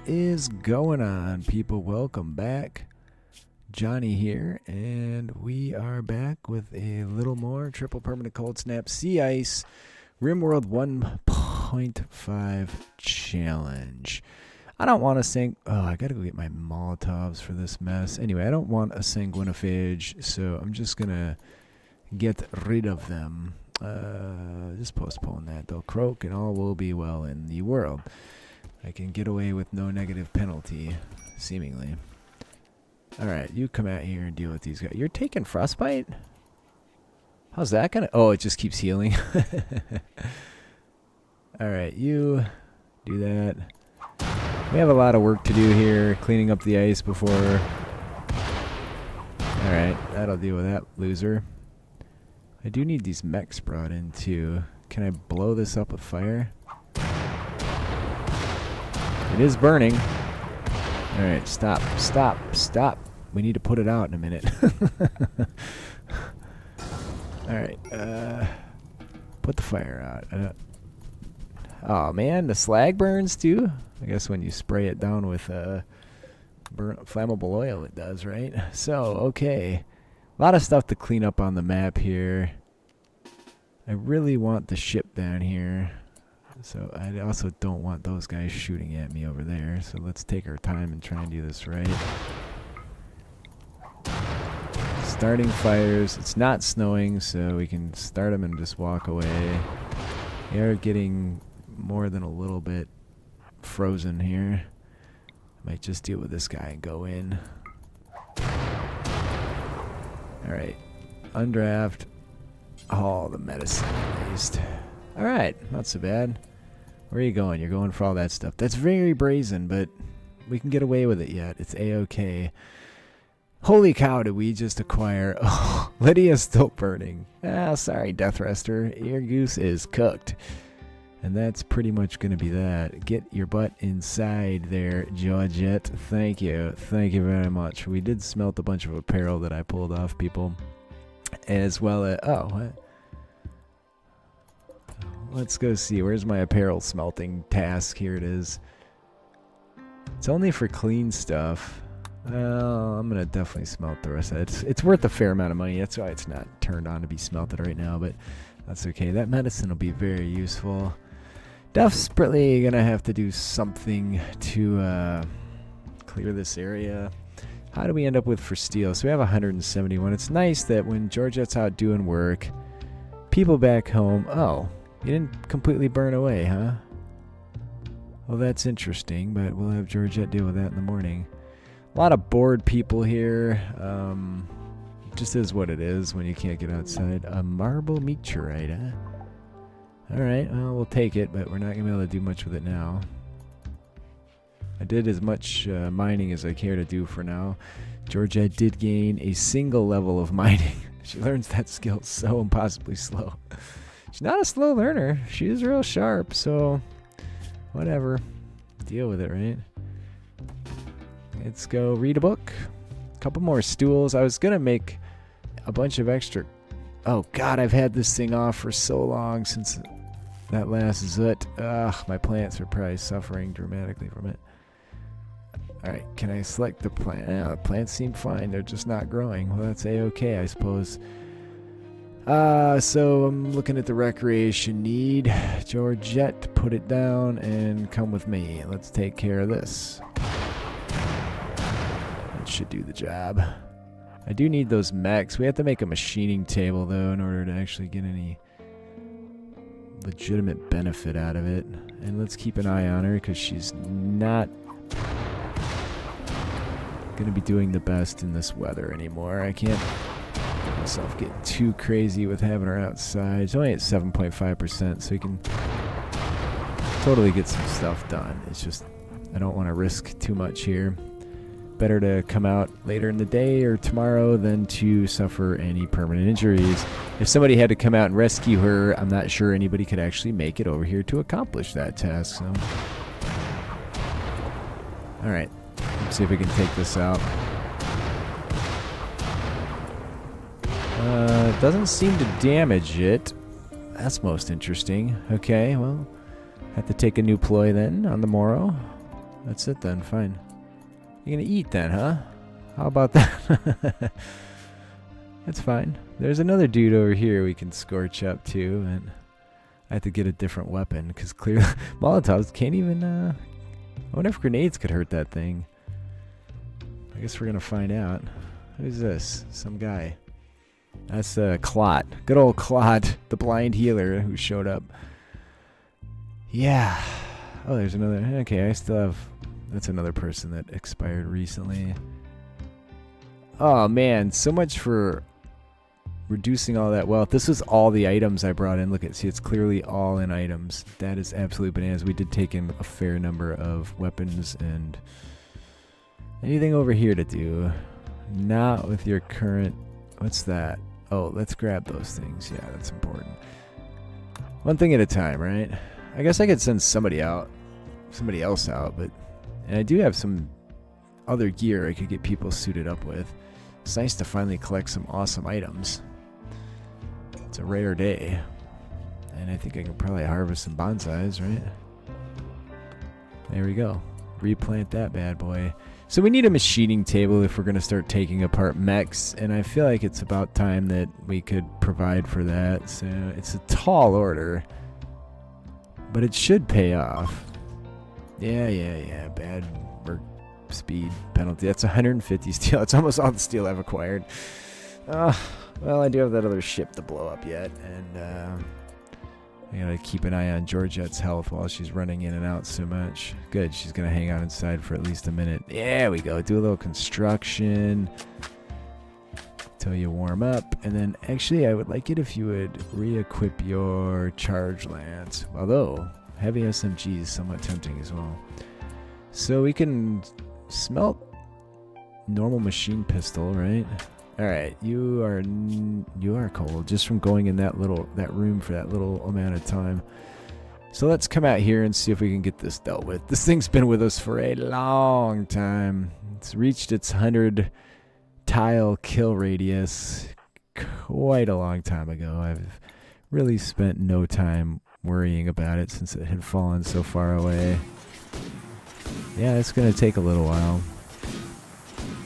is going on, people? Welcome back. Johnny here, and we are back with a little more triple permanent cold snap sea ice RimWorld 1.5 challenge. I don't want to sink. Oh, I gotta go get my Molotovs for this mess. Anyway, I don't want a sanguinophage, so I'm just gonna get rid of them. Just postpone that. They'll croak, and all will be well in the world. I can get away with no negative penalty, seemingly. Alright, you come out here and deal with these guys. You're taking frostbite? How's that gonna... Oh, it just keeps healing. Alright, you do that. We have a lot of work to do here, cleaning up the ice before... Alright, that'll deal with that loser. I do need these mechs brought in, too. Can I blow this up with fire? It is burning. Alright, stop, stop, stop. We need to put it out in a minute. Alright, put the fire out. Oh man, the slag burns too? I guess when you spray it down with flammable oil it does, right? So, okay. A lot of stuff to clean up on the map here. I really want the ship down here. So I also don't want those guys shooting at me over there. So let's take our time and try and do this right. Starting fires. It's not snowing, so we can start them and just walk away. We are getting more than a little bit frozen here. Might just deal with this guy and go in. Alright. Undraft. All the medicine at least. Alright, not so bad. Where are you going? You're going for all that stuff. That's very brazen, but we can get away with it yet. It's a-okay. Holy cow, did we just acquire... Oh, Lydia's still burning. Ah, sorry, Death Rester. Your goose is cooked. And that's pretty much going to be that. Get your butt inside there, Georgette. Thank you. Thank you very much. We did smelt a bunch of apparel that I pulled off, people. As well as... Oh, what? Let's go see. Where's my apparel smelting task? Here it is. It's only for clean stuff. Well, I'm going to definitely smelt the rest of it. It's worth a fair amount of money. That's why it's not turned on to be smelted right now, but that's okay. That medicine will be very useful. Desperately going to have to do something to clear this area. How do we end up with for steel? So we have 171. It's nice that when Georgette's out doing work, people back home... Oh, you didn't completely burn away, huh? Well, that's interesting, but we'll have Georgette deal with that in the morning. A lot of bored people here. Just is what it is when you can't get outside. A marble meteorite, huh? Alright, well, we'll take it, but we're not going to be able to do much with it now. I did as much mining as I care to do for now. Georgette did gain a single level of mining. She learns that skill so impossibly slow. She's not a slow learner. She's real sharp, so whatever. Deal with it, right? Let's go read a book. A couple more stools. I was going to make a bunch of extra... Oh, God, I've had this thing off for so long since that last zut. Ugh, my plants are probably suffering dramatically from it. Alright, can I select the plant? Yeah, the plants seem fine. They're just not growing. Well, that's a-okay, I suppose. So I'm looking at the recreation need. Georgette, put it down and come with me. Let's take care of this. That should do the job. I do need those mechs. We have to make a machining table, though, in order to actually get any legitimate benefit out of it. And let's keep an eye on her, because she's not going to be doing the best in this weather anymore. I can't let myself get too crazy with having her outside. It's only at 7.5%, so you can totally get some stuff done. It's just I don't want to risk too much here. Better to come out later in the day or tomorrow than to suffer any permanent injuries. If somebody had to come out and rescue her, I'm not sure anybody could actually make it over here to accomplish that task. So, alright, let's see if we can take this out. It doesn't seem to damage it. That's most interesting. Okay, well, have to take a new ploy then on the morrow. That's it then. Fine. You're gonna eat then, huh? How about that? That's fine. There's another dude over here we can scorch up too, and I have to get a different weapon because clearly Molotovs can't even. I wonder if grenades could hurt that thing. I guess we're gonna find out. Who's this? Some guy. That's Clot. Good old Clot, the blind healer who showed up. Yeah. Oh, there's another. Okay, I still have. That's another person that expired recently. Oh man, so much for reducing all that wealth. This was all the items I brought in. Look at, see, it's clearly all in items. That is absolute bananas. We did take in a fair number of weapons and anything over here to do. Not with your current. What's that? Oh, let's grab those things. Yeah, that's important. One thing at a time, right? I guess I could send somebody else out, but and I do have some other gear I could get people suited up with. It's nice to finally collect some awesome items. It's a rare day. And I think I can probably harvest some bonsais, right? There we go. Replant that bad boy. So we need a machining table if we're going to start taking apart mechs, and I feel like it's about time that we could provide for that. So it's a tall order, but it should pay off. Yeah. Bad work speed penalty. That's 150 steel. It's almost all the steel I've acquired. Well, I do have that other ship to blow up yet, and I gotta keep an eye on Georgette's health while she's running in and out so much. Good, she's gonna hang out inside for at least a minute. There we go. Do a little construction till you warm up, and then actually I would like it if you would re-equip your charge lance. Although heavy SMG is somewhat tempting as well. So we can smelt normal machine pistol, right? All right, you are cold just from going in that room for that little amount of time. So let's come out here and see if we can get this dealt with. This thing's been with us for a long time. It's reached its 100 tile kill radius quite a long time ago. I've really spent no time worrying about it since it had fallen so far away. Yeah, it's gonna take a little while.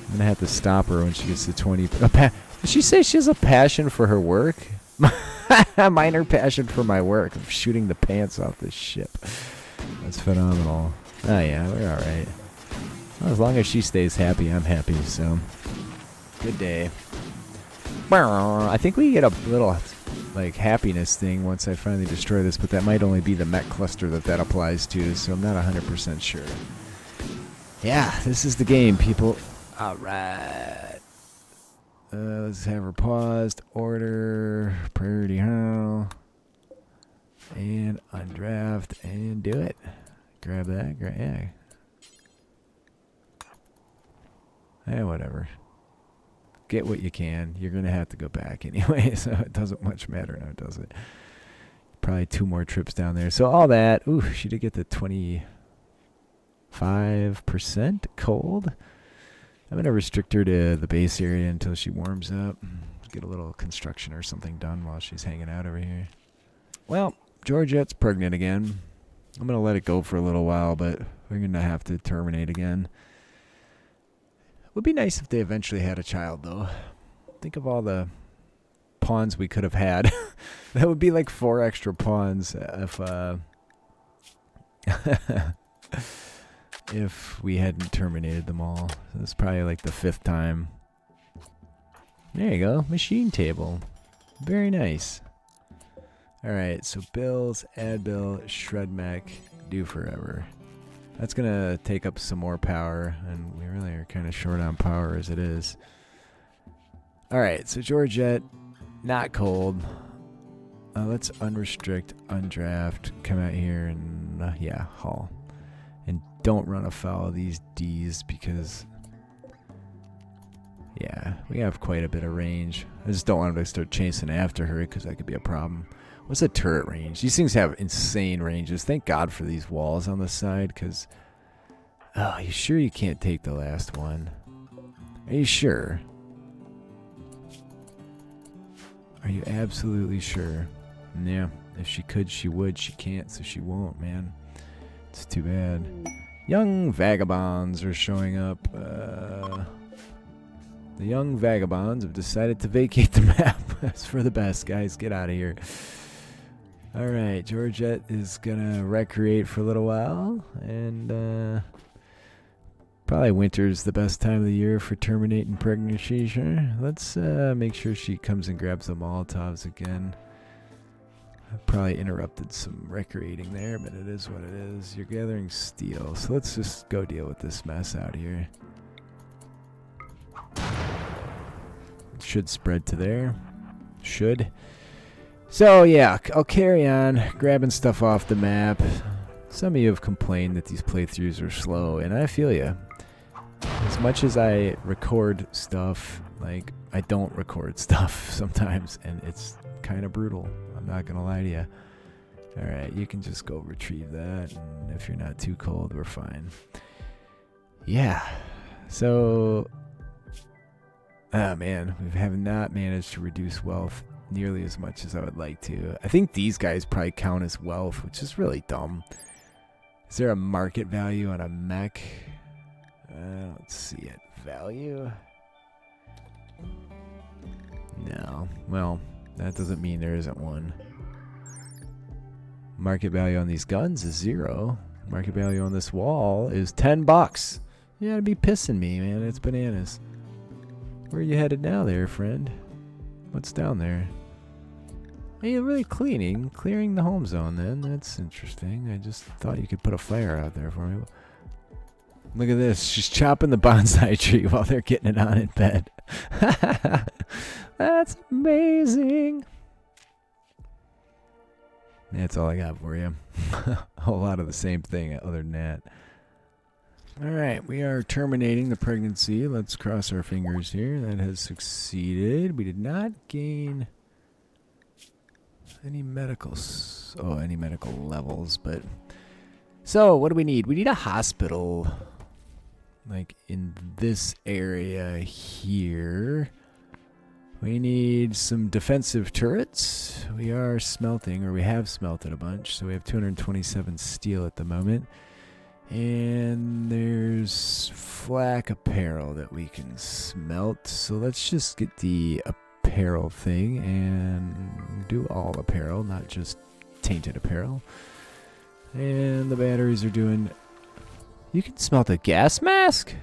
I'm gonna have to stop her when she gets to 20. Did she say she has a passion for her work? A minor passion for my work. I'm shooting the pants off this ship. That's phenomenal. Oh yeah, we're alright. Well, as long as she stays happy, I'm happy, so. Good day. I think we get a little, like, happiness thing once I finally destroy this, but that might only be the mech cluster that applies to, so I'm not 100% sure. Yeah, this is the game, people. Alright. Let's have her paused. Order. Priority how. And undraft. And do it. Grab that. Yeah. Whatever. Get what you can. You're going to have to go back anyway, so it doesn't much matter now, does it? Probably 2 more trips down there. So all that. Ooh, she did get the 25% cold. I'm going to restrict her to the base area until she warms up. Get a little construction or something done while she's hanging out over here. Well, Georgette's pregnant again. I'm going to let it go for a little while, but we're going to have to terminate again. It would be nice if they eventually had a child, though. Think of all the pawns we could have had. That would be like 4 extra pawns if we hadn't terminated them all. So it's probably like the 5th time. There you go. Machine table. Very nice. Alright, so bills, add bill, shred mech, do forever. That's going to take up some more power, and we really are kind of short on power as it is. Alright, so Georgette, not cold. Let's unrestrict, undraft, come out here and, yeah, haul. And don't run afoul of these Ds because, yeah, we have quite a bit of range. I just don't want them to start chasing after her because that could be a problem. What's the turret range? These things have insane ranges. Thank God for these walls on the side because, oh, you sure you can't take the last one? Are you sure? Are you absolutely sure? Yeah, if she could, she would. She can't, so she won't, man. It's too bad. Young vagabonds are showing up. The young vagabonds have decided to vacate the map. That's for the best, guys. Get out of here. Alright, Georgette is gonna recreate for a little while. And probably winter's the best time of the year for terminating pregnancy. Let's make sure she comes and grabs the Molotovs again. I probably interrupted some recreating there, but it is what it is. You're gathering steel, so let's just go deal with this mess out here. It should spread to there. Should. So yeah, I'll carry on grabbing stuff off the map. Some of you have complained that these playthroughs are slow, and I feel ya. As much as I record stuff, like, I don't record stuff sometimes, and it's kind of brutal. I'm not gonna lie to you. Alright, you can just go retrieve that, and if you're not too cold, we're fine. Yeah, so... oh man, we have not managed to reduce wealth nearly as much as I would like to. I think these guys probably count as wealth, which is really dumb. Is there a market value on a mech? I don't see it. Value? No. Well, that doesn't mean there isn't one. Market value on these guns is 0. Market value on this wall is $10. You gotta be pissing me, man. It's bananas. Where are you headed now there, friend? What's down there? Hey, you're really clearing the home zone then. That's interesting. I just thought you could put a fire out there for me. Look at this. She's chopping the bonsai tree while they're getting it on in bed. That's amazing. That's all I got for you. A whole lot of the same thing other than that. Alright, we are terminating the pregnancy. Let's cross our fingers here. That has succeeded. We did not gain any medical levels, but... so, what do we need? We need a hospital. Like, in this area here. We need some defensive turrets. We are smelting, or we have smelted a bunch, so we have 227 steel at the moment. And there's flak apparel that we can smelt. So let's just get the apparel thing and do all apparel, not just tainted apparel. And the batteries are doing... you can smelt a gas mask?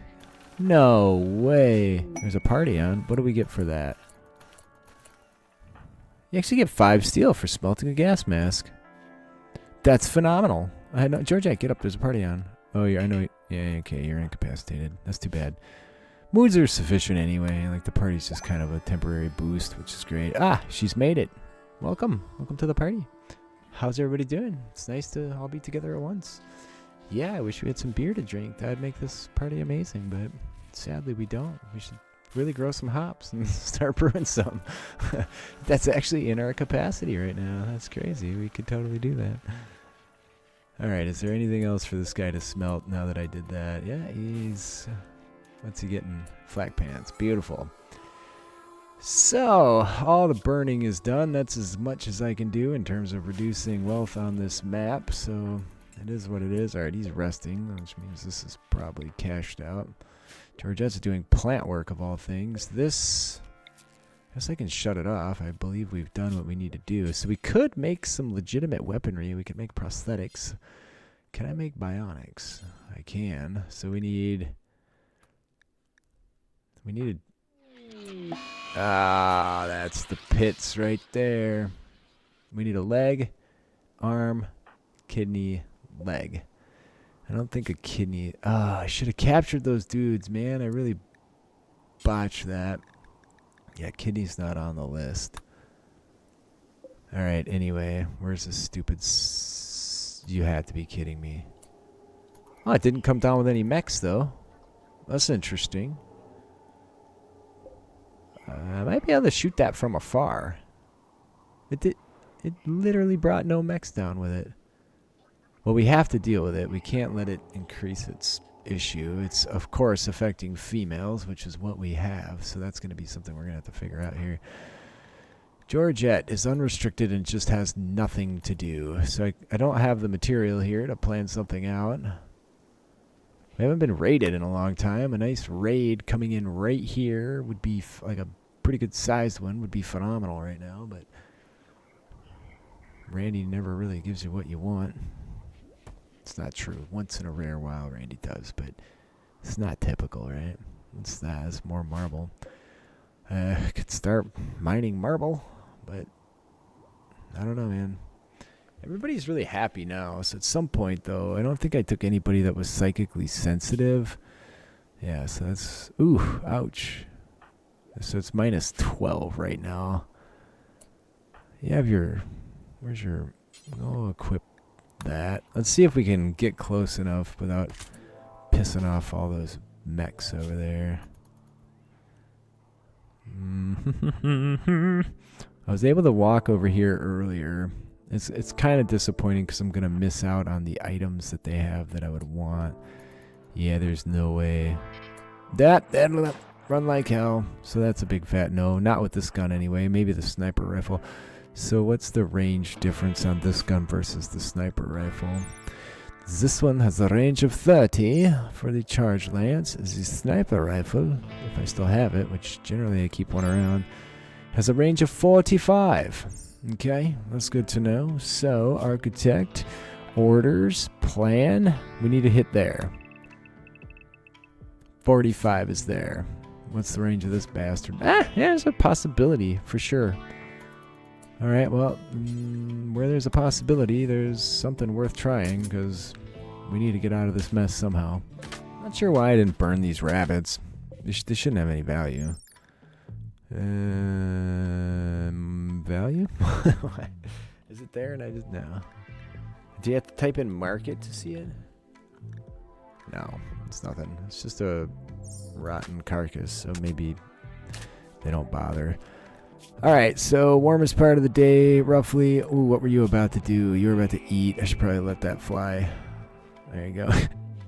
No way. There's a party on. What do we get for that? You actually get 5 steel for smelting a gas mask. That's phenomenal. I know, Georgette, get up. There's a party on. Oh, I know. Yeah, okay, you're incapacitated. That's too bad. Moods are sufficient anyway. Like, the party's just kind of a temporary boost, which is great. Ah, she's made it. Welcome. Welcome to the party. How's everybody doing? It's nice to all be together at once. Yeah, I wish we had some beer to drink. That would make this party amazing, but sadly we don't. We should really grow some hops and start brewing some. That's actually in our capacity right now. That's crazy. We could totally do that. Alright, is there anything else for this guy to smelt now that I did that? Yeah, he's... what's he getting? Flak pants. Beautiful. So, all the burning is done. That's as much as I can do in terms of reducing wealth on this map. So, it is what it is. Alright, he's resting, which means this is probably cashed out. Georgette's doing plant work of all things. This... I guess I can shut it off. I believe we've done what we need to do. So we could make some legitimate weaponry. We could make prosthetics. Can I make bionics? I can. So we need... ah, that's the pits right there. We need a leg, arm, kidney, leg. I don't think a kidney... ah, I should have captured those dudes, man. I really botched that. Yeah, kidney's not on the list. Alright, anyway. Where's this stupid... you have to be kidding me. Oh, it didn't come down with any mechs, though. That's interesting. I might be able to shoot that from afar. It literally brought no mechs down with it. Well, we have to deal with it. We can't let it increase its issue. It's, of course, affecting females, which is what we have. So that's going to be something we're going to have to figure out here. Georgette is unrestricted and just has nothing to do. So I don't have the material here to plan something out. We haven't been raided in a long time. A nice raid coming in right here would be like a pretty good sized one. Would be phenomenal right now, but Randy never really gives you what you want. It's not true. Once in a rare while, Randy does, but it's not typical, right? It's that. It's more marble. Could start mining marble, but I don't know, man. Everybody's really happy now. So at some point, though, I don't think I took anybody that was psychically sensitive. Yeah, so that's... Ooh, ouch. So it's minus 12 right now. You have your... Where's your... I'll equip that. Let's see if we can get close enough without pissing off all those mechs over there. I was able to walk over here earlier. It's kind of disappointing because I'm going to miss out on the items that they have that I would want. Yeah, there's no way. That'll run like hell. So that's a big fat no. Not with this gun anyway. Maybe the sniper rifle. So what's the range difference on this gun versus the sniper rifle? This one has a range of 30 for the charge lance. The sniper rifle, if I still have it, which generally I keep one around, has a range of 45. Okay, that's good to know. So, architect, orders, plan, we need to hit there. 45 is there. What's the range of this bastard? Yeah, there's a possibility, for sure. Alright, well, where there's a possibility, there's something worth trying, because we need to get out of this mess somehow. Not sure why I didn't burn these rabbits. They shouldn't have any value. Value? Is it there? And I just... No. Do you have to type in market to see it? No, it's nothing. It's just a rotten carcass, so maybe they don't bother. Alright, so warmest part of the day, roughly. Ooh, what were you about to do? You were about to eat. I should probably let that fly. There you go.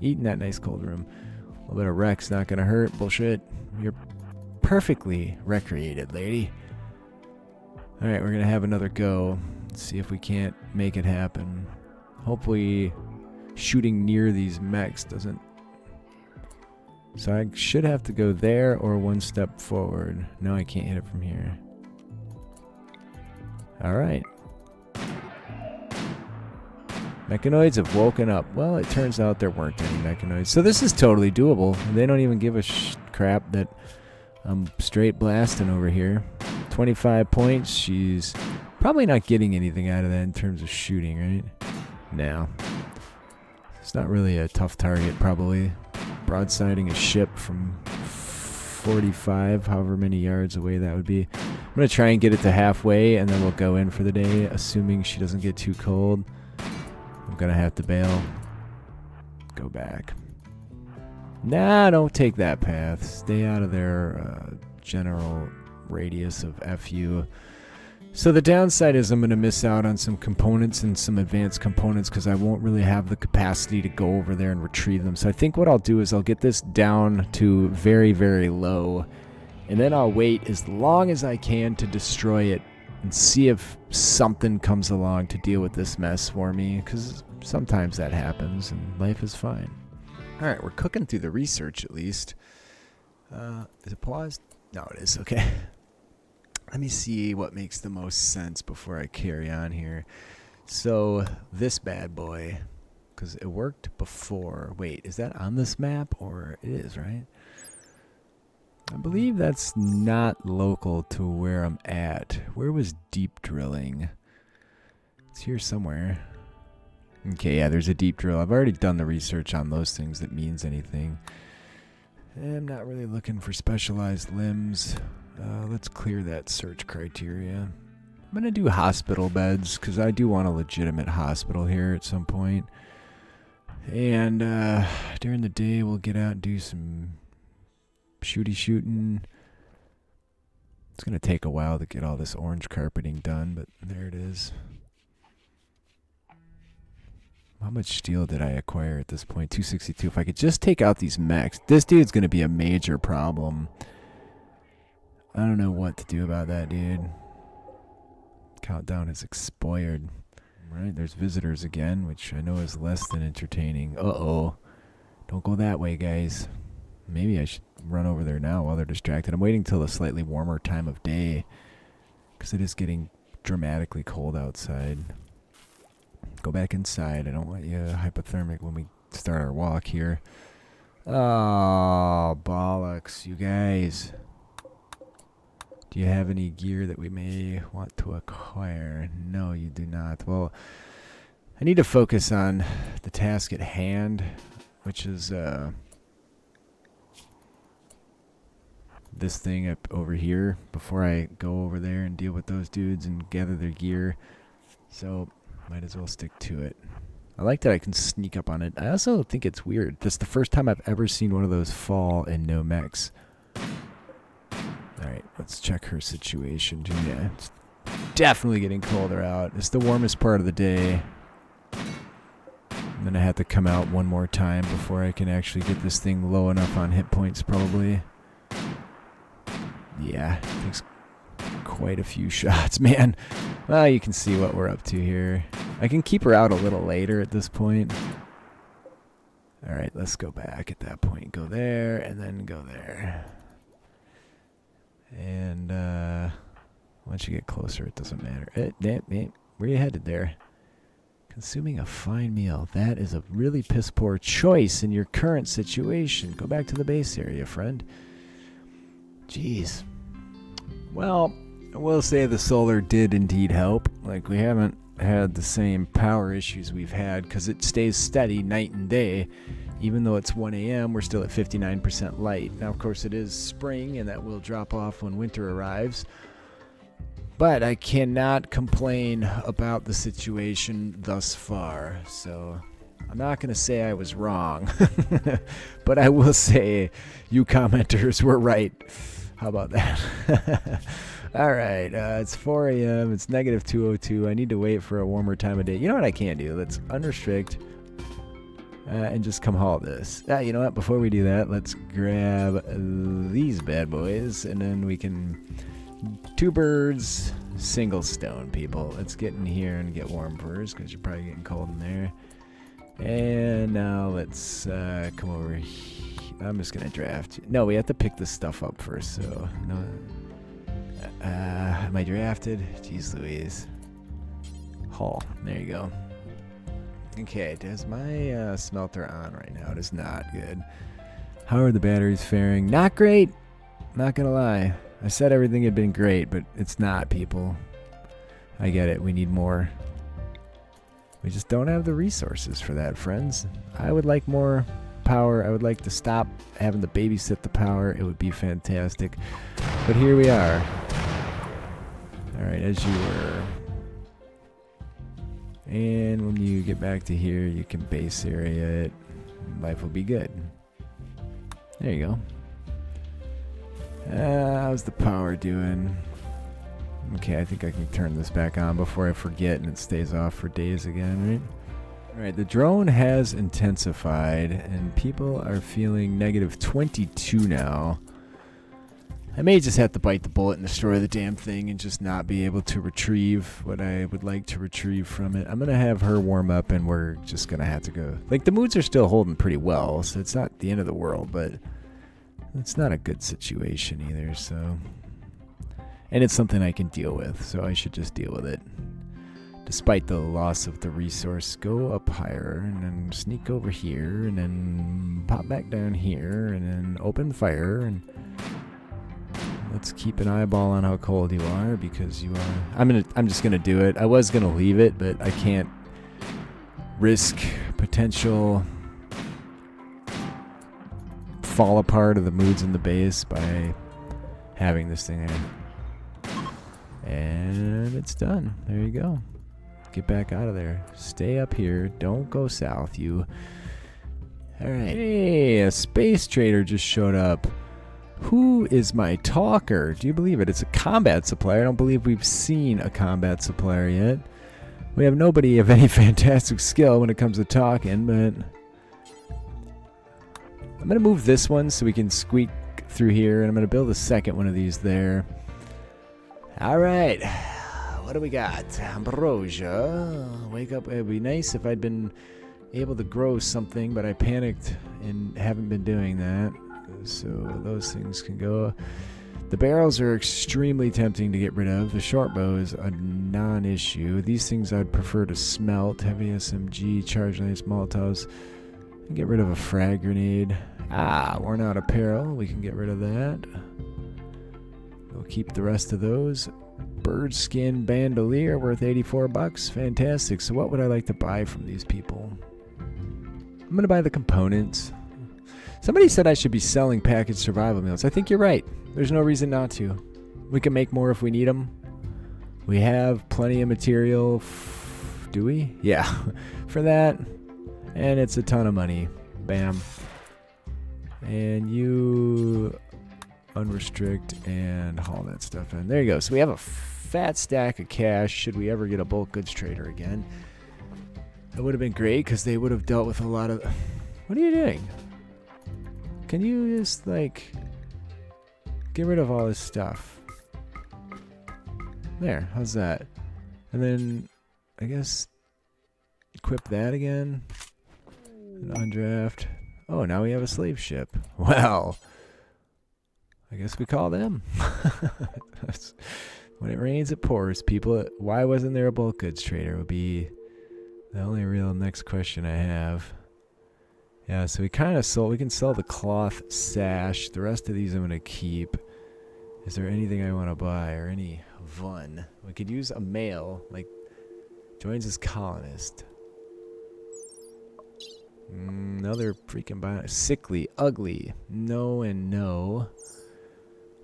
Eat in that nice cold room. A little bit of Rex, not gonna hurt. Bullshit. You're perfectly recreated, lady. Alright, we're gonna have another go. Let's see if we can't make it happen. Hopefully shooting near these mechs doesn't... So I should have to go there or one step forward. No, I can't hit it from here. Alright. Mechanoids have woken up. Well, it turns out there weren't any mechanoids. So this is totally doable. They don't even give a crap that I'm straight blasting over here. 25 points. She's probably not getting anything out of that in terms of shooting, right? No. It's not really a tough target, probably. Broadsiding a ship from 45, however many yards away that would be. I'm going to try and get it to halfway, and then we'll go in for the day, assuming she doesn't get too cold. I'm going to have to bail. Go back. Nah, don't take that path. Stay out of their general radius of FU. So the downside is I'm going to miss out on some components and some advanced components because I won't really have the capacity to go over there and retrieve them. So I think what I'll do is I'll get this down to very, very low, and then I'll wait as long as I can to destroy it and see if something comes along to deal with this mess for me, because sometimes that happens and life is fine. Alright, we're cooking through the research at least. Is it paused? No, it is. Okay. Let me see what makes the most sense before I carry on here. So, this bad boy, because it worked before. Wait, is that on this map? Or it is, right? I believe that's not local to where I'm at. Where was deep drilling? It's here somewhere. Okay, yeah, there's a deep drill. I've already done the research on those things that means anything. I'm not really looking for specialized limbs. Let's clear that search criteria. I'm going to do hospital beds because I do want a legitimate hospital here at some point. And during the day, we'll get out and do some shooting. It's going to take a while to get all this orange carpeting done, but there it is. How much steel did I acquire at this point? 262. If I could just take out these mechs, this dude's going to be a major problem. I don't know what to do about that, dude. Countdown has expired. Right, there's visitors again, which I know is less than entertaining. Uh-oh. Don't go that way, guys. Maybe I should run over there now while they're distracted. I'm waiting till a slightly warmer time of day, because it is getting dramatically cold outside. Go back inside. I don't want you hypothermic when we start our walk here. Oh, bollocks, you guys. Do you have any gear that we may want to acquire? No, you do not. Well, I need to focus on the task at hand, which is this thing up over here, before I go over there and deal with those dudes and gather their gear. So, might as well stick to it. I like that I can sneak up on it. I also think it's weird. This is the first time I've ever seen one of those fall and no mechs. Alright, let's check her situation. Yeah, it's definitely getting colder out. It's the warmest part of the day. I'm going to have to come out one more time before I can actually get this thing low enough on hit points, probably. Yeah, it takes quite a few shots, man. Well, you can see what we're up to here. I can keep her out a little later at this point. Alright, let's go back at that point. Go there, and then go there. And, once you get closer, it doesn't matter. Where you headed there? Consuming a fine meal. That is a really piss-poor choice in your current situation. Go back to the base area, friend. Jeez. Well, I will say the solar did indeed help. Like, we haven't had the same power issues we've had, because it stays steady night and day. Even though it's 1 a.m., we're still at 59% light. Now, of course, it is spring, and that will drop off when winter arrives. But I cannot complain about the situation thus far. So I'm not going to say I was wrong. But I will say you commenters were right. How about that? All right. It's 4 a.m. It's negative 202. I need to wait for a warmer time of day. You know what I can do? Let's unrestrict. And just come haul this. You know what? Before we do that, let's grab these bad boys, and then we can... 2 birds, single stone, people. Let's get in here and get warm first, because you're probably getting cold in there. And now let's come over here. I'm just going to draft. No, we have to pick this stuff up first, so... no. Am I drafted? Jeez Louise. Haul. There you go. Okay, does my smelter on right now? It is not good. How are the batteries faring? Not great! Not gonna lie. I said everything had been great, but it's not, people. I get it. We need more. We just don't have the resources for that, friends. I would like more power. I would like to stop having to babysit the power. It would be fantastic. But here we are. Alright, as you were. And when you get back to here, you can base area it. Life will be good. There you go. How's the power doing? Okay, I think I can turn this back on before I forget and it stays off for days again, right? Alright, the drone has intensified and people are feeling negative 22 now. I may just have to bite the bullet and destroy the damn thing and just not be able to retrieve what I would like to retrieve from it. I'm going to have her warm up and we're just going to have to go. Like, the moods are still holding pretty well, so it's not the end of the world, but it's not a good situation either, so... And it's something I can deal with, so I should just deal with it. Despite the loss of the resource, go up higher, and then sneak over here, and then pop back down here, and then open fire, and... Let's keep an eyeball on how cold you are, because you are... I'm just gonna do it. I was gonna leave it, but I can't risk potential fall apart of the moods in the base by having this thing there. And it's done. There you go. Get back out of there. Stay up here. Don't go south, you. Alright. Hey, a space trader just showed up. Who is my talker? Do you believe it? It's a combat supplier. I don't believe we've seen a combat supplier yet. We have nobody of any fantastic skill when it comes to talking, but... I'm going to move this one so we can squeak through here, and I'm going to build a second one of these there. Alright. What do we got? Ambrosia. Wake up. It would be nice if I'd been able to grow something, but I panicked and haven't been doing that. So those things can go. The barrels are extremely tempting to get rid of. The short bow is a non-issue. These things I'd prefer to smelt. Heavy SMG, charge lanes, Molotovs. And get rid of a frag grenade. Worn out apparel. We can get rid of that. We'll keep the rest of those. Bird skin bandolier worth 84 bucks. Fantastic. So what would I like to buy from these people? I'm going to buy the components. Somebody said I should be selling packaged survival meals. I think you're right. There's no reason not to. We can make more if we need them. We have plenty of material. Do we? Yeah. For that. And it's a ton of money. Bam. And you unrestrict and haul that stuff in. There you go. So we have a fat stack of cash should we ever get a bulk goods trader again. That would have been great because they would have dealt with a lot of... What are you doing? Can you just, like, get rid of all this stuff? There, how's that? And then, I guess, equip that again. And undraft. Oh, now we have a slave ship. Well, I guess we call them. When it rains, it pours. People, why wasn't there a bulk goods trader would be the only real next question I have. Yeah, so we kind of sold. We can sell the cloth sash. The rest of these I'm going to keep. Is there anything I want to buy or any Vun? We could use a male, like, joins as colonist. Another freaking sickly, ugly. No and no.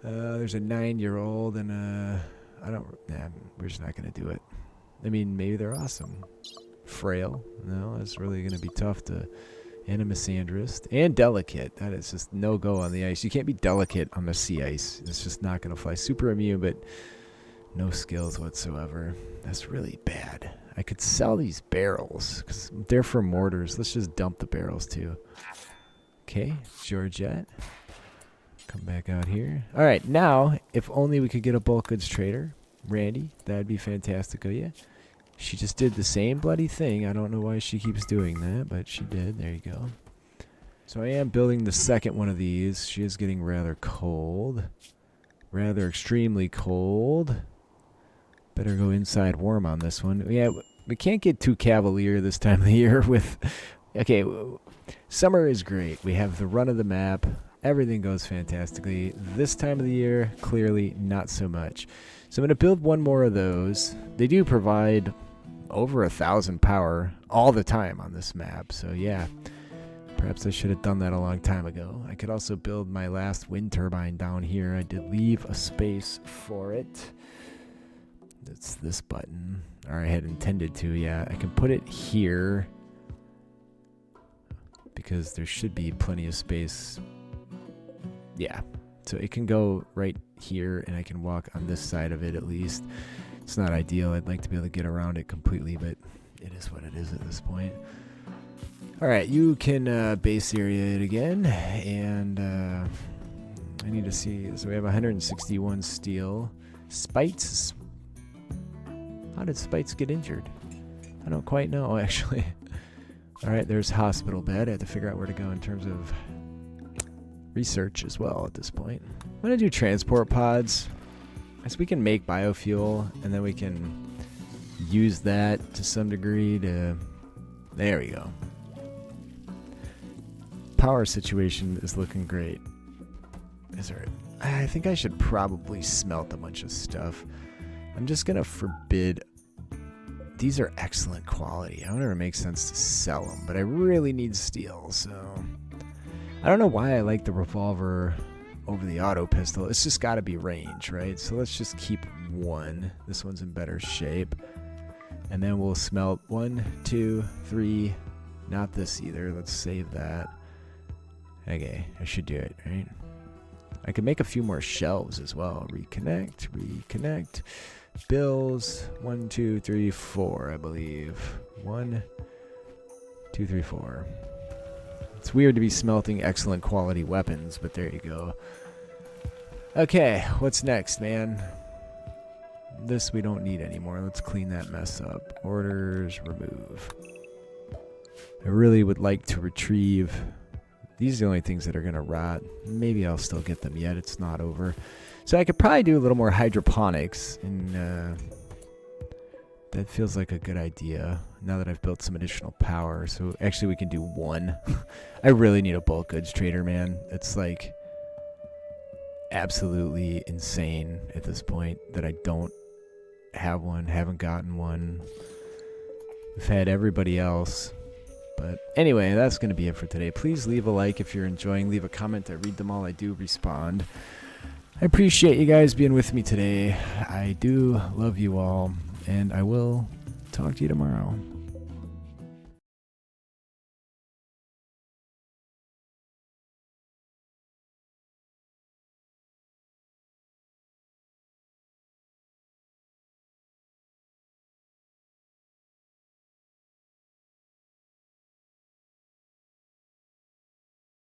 There's a 9-year-old and a... we're just not going to do it. I mean, maybe they're awesome. Frail. No, that's really going to be tough to... And a misandrist. And delicate. That is just no-go on the ice. You can't be delicate on the sea ice. It's just not going to fly. Super immune, but no skills whatsoever. That's really bad. I could sell these barrels, because they're for mortars. Let's just dump the barrels, too. Okay, Georgette. Come back out here. All right, now, if only we could get a bulk goods trader. Randy, that'd be fantastic of you. She just did the same bloody thing. I don't know why she keeps doing that, but she did. There you go. So I am building the second one of these. She is getting rather cold. Rather extremely cold. Better go inside warm on this one. Yeah, we can't get too cavalier this time of the year with... Okay, summer is great. We have the run of the map. Everything goes fantastically. This time of the year, clearly not so much. So I'm going to build one more of those. They do provide over 1,000 power all the time on this map. So yeah, perhaps I should have done that a long time ago. I could also build my last wind turbine down here. I did leave a space for it. It's this button. Or I had intended to, yeah. I can put it here because there should be plenty of space. Yeah, so it can go right here and I can walk on this side of it at least. It's not ideal. I'd like to be able to get around it completely, but it is what it is at this point. All right, you can base area it again, and I need to see. So we have 161 steel. Spites. How did Spites get injured? I don't quite know, actually. All right, there's hospital bed. I have to figure out where to go in terms of research as well at this point. I'm going to do transport pods. So we can make biofuel, and then we can use that to some degree to... There we go. Power situation is looking great. Is there... I think I should probably smelt a bunch of stuff. I'm just going to forbid... These are excellent quality. I don't know if it makes sense to sell them, but I really need steel, so... I don't know why I like the revolver over the auto pistol. It's just got to be range, right? So let's just keep one. This one's in better shape. And then we'll smelt 1, 2, 3. Not this either. Let's save that. Okay, I should do it, right? I could make a few more shelves as well. Reconnect, reconnect. Bills. 1, 2, 3, 4, I believe. 1, 2, 3, 4. It's weird to be smelting excellent quality weapons, but there you go. Okay, what's next, man? This we don't need anymore. Let's clean that mess up. Orders, remove. I really would like to retrieve. These are the only things that are going to rot. Maybe I'll still get them yet. It's not over. So I could probably do a little more hydroponics. And that feels like a good idea now that I've built some additional power. So actually we can do one. I really need a bulk goods trader, man. It's like absolutely insane at this point that I don't have one, haven't gotten one. I've had everybody else. But anyway, that's going to be it for today. Please leave a like if you're enjoying. Leave a comment. I read them all. I do respond. I appreciate you guys being with me today. I do love you all. And I will talk to you tomorrow.